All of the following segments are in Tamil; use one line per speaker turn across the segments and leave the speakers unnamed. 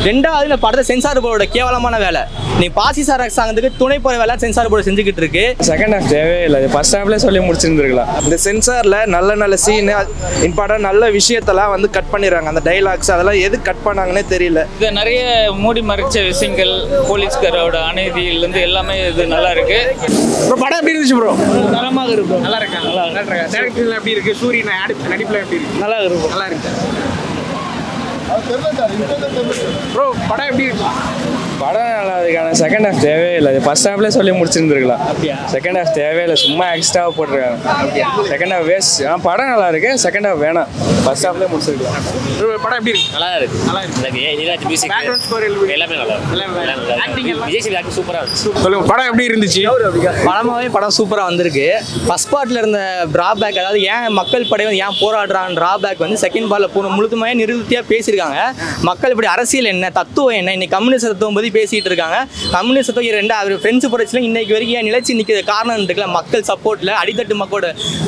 ரெண்டாவது இந்த படத்தை சென்சார் போர்டோட கேவலமான வேலை. நீ பாசிசார் அரசாங்கத்துக்கு துணை போற வேலை சென்சார் போர்டு செஞ்சுக்கிட்டு இருக்கு.
செகண்ட் ஹாஃப் தேவையே இல்லை, ஃபர்ஸ்ட் ஹாஃப்ல சொல்லி முடிச்சிருந்துருக்கலாம்.
இந்த சென்சார்ல நல்ல சீன் இம்பார்ட்டன்ட் நல்ல விஷயத்தெல்லாம் வந்து கட் பண்ணிடுறாங்க. அந்த டைலாக்ஸ் அதெல்லாம் எது கட் பண்ணாங்கன்னே தெரியல.
இது நிறைய மூடி மறைச்ச விஷயங்கள், போலீஸ்காரோட அநீதியிலிருந்து எல்லாமே இது நல்லா இருக்கு.
படம் எப்படி இருந்துச்சு ப்ரோ?
தரமாக இருக்கும்.
நல்லா இருக்கா? நல்லா இருக்கா? டைரக்டர் எப்படி இருக்கு? சூரியன் நடிப்புல எப்படி இருக்கு?
நல்லா இருக்கும்.
நல்லா இருக்கு ப்ரோ. படம் எப்படி இருக்கு?
படம் நல்லா இருக்கான செகண்ட் ஹாஃப் தேவையே இல்லை, ஃபர்ஸ்ட் ஹாஃப்ல சொல்லி முடிச்சிருந்துருக்கலாம். செகண்ட் ஹாஃப் தேவையே இல்லை, சும்மா எக்ஸ்ட்ராவாக போட்டிருக்காங்க. Second half waste. படம் நல்லா இருக்கு, செகண்ட் ஹாஃப் வேணாம், ஃபர்ஸ்ட் ஹாஃப்ல முடிச்சிருக்கலாம்.
படம் எப்படி இருக்கு?
நல்லா இருக்கு.
நல்லா இருக்கு.
மியூசிக்
பேக்ரவுண்ட் ஸ்கோர்
எல்லாமே நல்லா இருக்கு.
ஆக்டிங்
விஜய் சேதுபதி ஆக்டிங் சூப்பரா இருந்துச்சு.
சொல்லுங்க, படம் எப்படி இருந்துச்சு?
படம் சூப்பராக வந்திருக்கு. ஃபர்ஸ்ட் பார்ட்டில் இருந்த டிராபேக், அதாவது ஏன் மக்கள் படை வந்து ஏன் போராடுறான் டிராபேக் வந்து செகண்ட் பார்ட்டில் முழுதுமையாக நிறுத்தியாக பேசியிருக்காங்க. மக்கள் இப்படி அரசியல் என்ன, தத்துவம் என்ன, இன்னைக்கு கம்யூனிஸ்ட் தத்துவம் பற்றி பேசிட்டு இருக்காங்க. கம்யூனிஸ்ட் தத்துவம் ரெண்டு ஃப்ரெண்ட்ஸ் புரட்சியில் இன்னைக்கு வரைக்கும் ஏன் நிலைச்சி நிற்கிற காரணம் இருக்குல்ல, மக்கள் சப்போர்ட்டில் அடித்தட்டு மக்களோட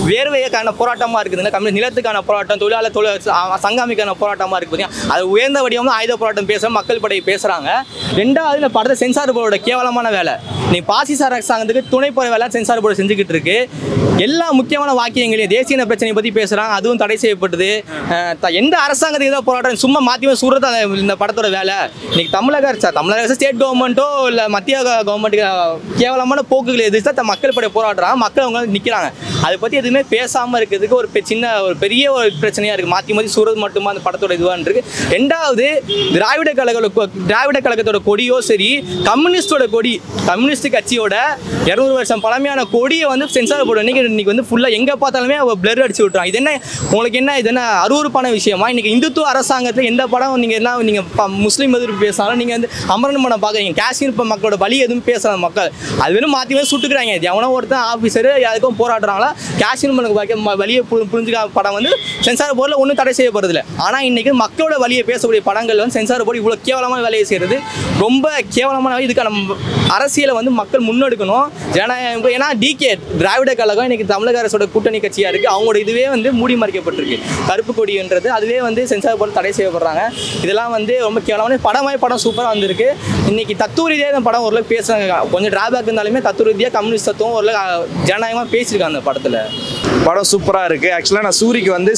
வேர்வைக்கான போராட்டமாக இருக்குதுங்க. கம்யூனிஸ்ட் நிலத்துக்கான போராட்டம், தொழிலாளர் சங்காமிக்கான போராட்டமாக இருக்குது. பார்த்தீங்கன்னா அது உயர்ந்த வடிவம் ஆயுத போராட்டம் பேசுகிற மக்கள் படை பேசுகிறாங்க. ரெண்டாவது இந்த படத்தை சென்சார் போர்டோட கேவலமான வேலை. நீ பாசிசார் அரசாங்கத்துக்கு துணை போகிற வேலை சென்சார் போர்டு செஞ்சுக்கிட்டு இருக்கு. எல்லா முக்கியமான வாக்கியங்களையும் தேசிய பிரச்சனையை பற்றி பேசுகிறாங்க, அதுவும் தடை செய்யப்பட்டது. எந்த அரசாங்கத்துக்கு ஏதாவது போராட்டம் சும்மா மாற்றி சூறத்தை இந்த படத்தோட வேலை. இன்னைக்கு தமிழக அரசு ஸ்டேட் கவர்மெண்ட்டோ இல்லை மத்திய கவர்மெண்ட்டுக்கு கேவலமான போக்குகளை எதிர்த்து மக்கள் படை போராடுறாங்க. மக்கள் அவங்க வந்து அதை பற்றி எதுவுமே பேசாமல் இருக்கிறதுக்கு ஒரு பெரிய ஒரு பிரச்சனையாக இருக்குது. மாற்றி சூரத் மட்டுமா அந்த படத்தோட இதுவான் இருக்கு. ரெண்டாவது திராவிட கழகத்தோட கொடியோ சரி, கம்யூனிஸ்டோட கொடி, கம்யூனிஸ்ட் கட்சியோட 200 வருஷம் பழமையான கொடியை வந்து சென்சார் போர்டு இன்னைக்கு வந்து ஃபுல்லாக எங்கே பார்த்தாலுமே பிளர் அடிச்சு விட்டுறாங்க. இது என்ன உங்களுக்கு என்ன, இது என்ன அருவருப்பான விஷயமா? இன்னைக்கு இந்துத்துவ அரசாங்கத்தில் எந்த படம் நீங்கள் முஸ்லீம் எதிர்ப்பு பேசினாலும் நீங்கள் வந்து அமரன் படம் பார்க்குறீங்க. காஷ்மீர் மக்களோட வழி எதுவும் பேசுகிற மக்கள் அது வெறும் மாற்றி சுட்டுக்கிறாங்க. எவனோ ஒருத்தன் ஆஃபீஸரு யாருக்கும் போராடுறாங்களா, காஷ்மீர் வழியை புரிஞ்சுக்க படம் வந்து சென்சார் போர்டில் ஒன்றும் தடை செய்யப்படுறதில்ல. ஆனால் இன்னைக்கு மக்களோட வழியை பேசக்கூடிய படங்கள் வந்து சென்சார் போர்டு இவ்வளோ கேவலமான வேலையை செய்கிறது ரொம்ப கேவலமான. இதுக்கான அரசியலை வந்து மக்கள் முன்னெடுக்கணும். ஏன்னா டிகே திராவிட கழகம் இன்னைக்கு தமிழக அரசோட கூட்டணி கட்சியாக இருக்குது. அவங்களோட இதுவே வந்து மூடி மறைக்கப்பட்டிருக்கு. கருப்பு கொடின்றது அதுவே வந்து சென்சார் போர்டு தடை செய்யப்படுறாங்க. இதெல்லாம் வந்து ரொம்ப கேவலமான. படம் சூப்பராக வந்திருக்கு. இன்னைக்கு தத்துவ ரீதியாக இந்த படம் ஓரளவுக்கு பேசுகிறாங்க. கொஞ்சம் டிராபேக் இருந்தாலுமே தத்துவ ரீதியாக கம்யூனிஸ்ட் தத்துவம் ஓரளவுக்கு ஜனநாயகமாக பேசியிருக்காங்க அந்த படத்தில்.
படம் சூப்பராக இருக்குது. ஆக்சுவலாக நான் சூரிக்கு வந்து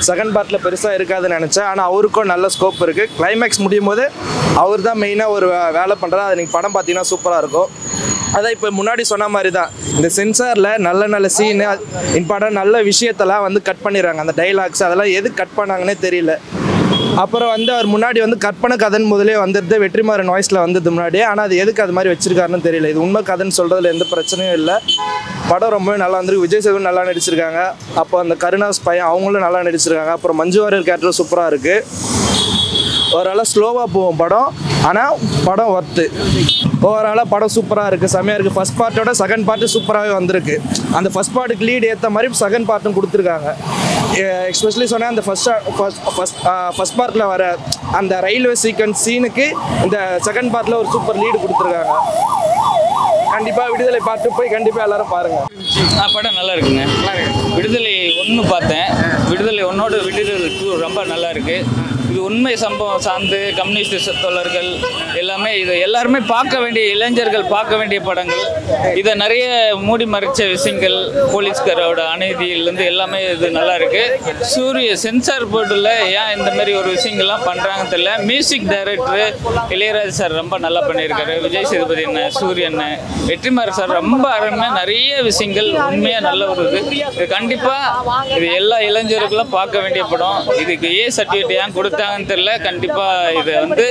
செகண்ட் பார்ட்டில் பெருசாக இருக்காதுன்னு நினச்சேன். ஆனால் அவருக்கும் நல்ல ஸ்கோப் இருக்குது. கிளைமேக்ஸ் முடியும் போது அவர் தான் மெயினாக ஒரு வேலை பண்ணுறாரு. அது நீங்கள் படம் பார்த்தீங்கன்னா சூப்பராக இருக்கும். அதான் இப்போ முன்னாடி சொன்ன மாதிரி தான் இந்த சென்சாரில் நல்ல சீனு இம்பார்ட்டன்ட் நல்ல விஷயத்தெல்லாம் வந்து கட் பண்ணிடுறாங்க. அந்த டைலாக்ஸ் அதெல்லாம் எது கட் பண்ணாங்கன்னே தெரியல. அப்புறம் வந்து அவர் முன்னாடி வந்து கற்பனை கதைன்னு முதலே வந்துடுது, வெற்றிமாறன் வாய்ஸில் வந்தது முன்னாடியே. ஆனால் அது எதுக்கு அது மாதிரி வச்சிருக்காருன்னு தெரியல. இது உண்மை கதைன்னு சொல்கிறதுல எந்த பிரச்சனையும் இல்லை. படம் ரொம்பவே நல்லா வந்துருக்கு. விஜய் சேதுபதி நல்லா நடிச்சிருக்காங்க. அப்போ அந்த கருணாஸ் பையன் அவங்களும் நல்லா நடிச்சிருக்காங்க. அப்புறம் மஞ்சு வாரியர் கேரக்டர் சூப்பராக இருக்குது. ஓரளவு ஸ்லோவாக போகும் படம், ஆனால் படம் ஒர்த்து. ஓவராலாக படம் சூப்பராக இருக்குது, செம்மையாக இருக்குது. ஃபஸ்ட் பார்ட்டோட செகண்ட் பார்ட்டு சூப்பராகவே வந்திருக்கு. அந்த ஃபஸ்ட் பார்ட்டுக்கு லீடு ஏற்ற மாதிரி செகண்ட் பார்ட்டும் கொடுத்துருக்காங்க. எஸ்பெஷலி சொன்னால் அந்த ஃபஸ்ட் பார்ட்டில் வர அந்த ரயில்வே சீனுக்கு இந்த செகண்ட் பார்ட்டில் ஒரு சூப்பர் லீடு கொடுத்துருக்காங்க. கண்டிப்பாக விடுதலை பார்த்து போய் கண்டிப்பாக எல்லாரும் பாருங்கள்.
படம் நல்லா இருக்குங்க. விடுதலை 1 பார்த்தேன். விடுதலை 1ஓட விடுதலை 2 ரொம்ப நல்லா இருக்குது. இது உண்மை சம்பவம் சார்ந்து கம்யூனிஸ்ட் தோழர்கள் எல்லாமே இது எல்லாருமே பார்க்க வேண்டிய இளைஞர்கள் பார்க்க வேண்டிய படங்கள். இதை நிறைய மூடி மறைச்ச விஷயங்கள், போலீஸ்காரோட அநீதியிலேருந்து எல்லாமே இது நல்லா இருக்குது. சூரிய சென்சார் போர்டில் ஏன் இந்த மாதிரி ஒரு விஷயங்கள்லாம் பண்ணுறாங்கன்னு தெரியல. மியூசிக் டைரக்டர் இளையராஜா சார் ரொம்ப நல்லா பண்ணியிருக்காரு. விஜய் சேதுபதி என்ன, சூரியன், வெற்றிமாறன் சார் ரொம்ப அருமையாக நிறைய விஷயங்கள் உண்மையாக நல்ல ஒரு இது. கண்டிப்பாக இது எல்லா இளைஞர்களும் பார்க்க வேண்டிய படம். இதுக்கு சர்டிஃபிகேட் ஏன் கொடுத்தாங்கன்னு தெரியல. கண்டிப்பாக இது வந்து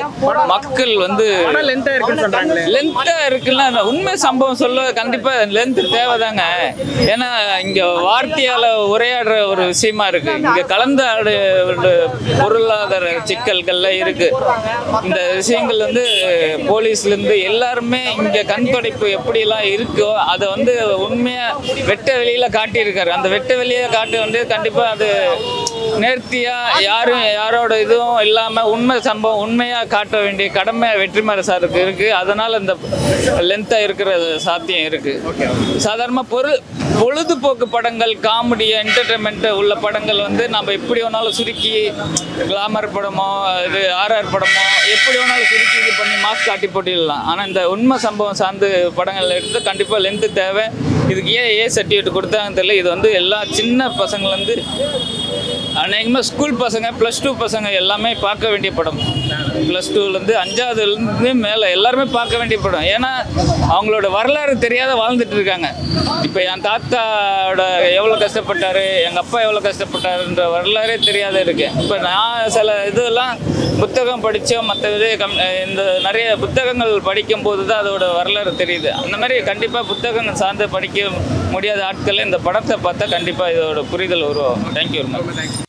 மக்கள் வந்து லென்த்தாக இருக்குன்னா உண்மை சம்பவம் சொல்ல கண்டிப்பாக லென்த் தேவைதாங்க. ஏன்னா இங்கே வார்த்தையால் உரையாடுற ஒரு விஷயமா இருக்குது. இங்கே கலந்து பொருளாதார சிக்கல்கள்லாம் இருக்குது. இந்த விஷயங்கள் வந்து போலீஸ்லேருந்து எல்லாருமே இங்கே கண் துடைப்பு எப்படிலாம் இருக்கோ அதை வந்து உண்மையாக வெட்ட வெளியில் காட்டியிருக்காரு. அந்த வெட்ட வெளியை காட்ட வந்து கண்டிப்பாக அது நேர்த்தியாக யாரோட இதுவும் இல்லாமல் உண்மை சம்பவம் உண்மையாக காட்ட வேண்டிய கடமை வெற்றிமாறன் சாருக்கு இருக்குது. அதனால் இந்த லென்த்தாக இருக்கிற சாத்தியம் இருக்குது. சாதாரணமாக பொழுதுபோக்கு படங்கள், காமெடி, என்டர்டைன்மெண்ட் உள்ள படங்கள் வந்து நம்ம எப்படி வேணாலும் சுருக்கி, கிளாமர் படமோ இது ஆர்ஆர் படமோ எப்படி வேணாலும் சுருக்கி இது பண்ணி மாஸ்க் காட்டி போட்டிடலாம். ஆனால் இந்த உண்மை சம்பவம் சார்ந்து படங்கள் எடுத்து கண்டிப்பாக லென்த்து தேவை. இதுக்கு ஏ சர்டிஃபிகேட் கொடுத்தாங்கன்னு தெரியல. இது வந்து எல்லா சின்ன பசங்கள்லேருந்து அநேகமாக ஸ்கூல் பசங்க, +2 பசங்க எல்லாமே பார்க்க வேண்டிய படம். +2லேருந்து 5வதுலேருந்து மேலே எல்லாருமே பார்க்க வேண்டிய படம். ஏன்னா அவங்களோட வரலாறு தெரியாத வாழ்ந்துட்டு இருக்காங்க. இப்போ என் தாத்தாவோட எவ்வளோ கஷ்டப்பட்டார், எங்கள் அப்பா எவ்வளோ கஷ்டப்பட்டாருன்ற வரலாறே தெரியாத இருக்கு. இப்போ நான் சில இதெல்லாம் புத்தகம் படித்தோம், மற்ற இந்த நிறைய புத்தகங்கள் படிக்கும்போது தான் அதோட வரலாறு தெரியுது. அந்த மாதிரி கண்டிப்பாக புத்தகங்கள் சார்ந்து படிக்க முடியாத ஆட்கள் இந்த படத்தை பார்த்தா கண்டிப்பாக இதோட புரிதல் உருவாகும். Thank you very much.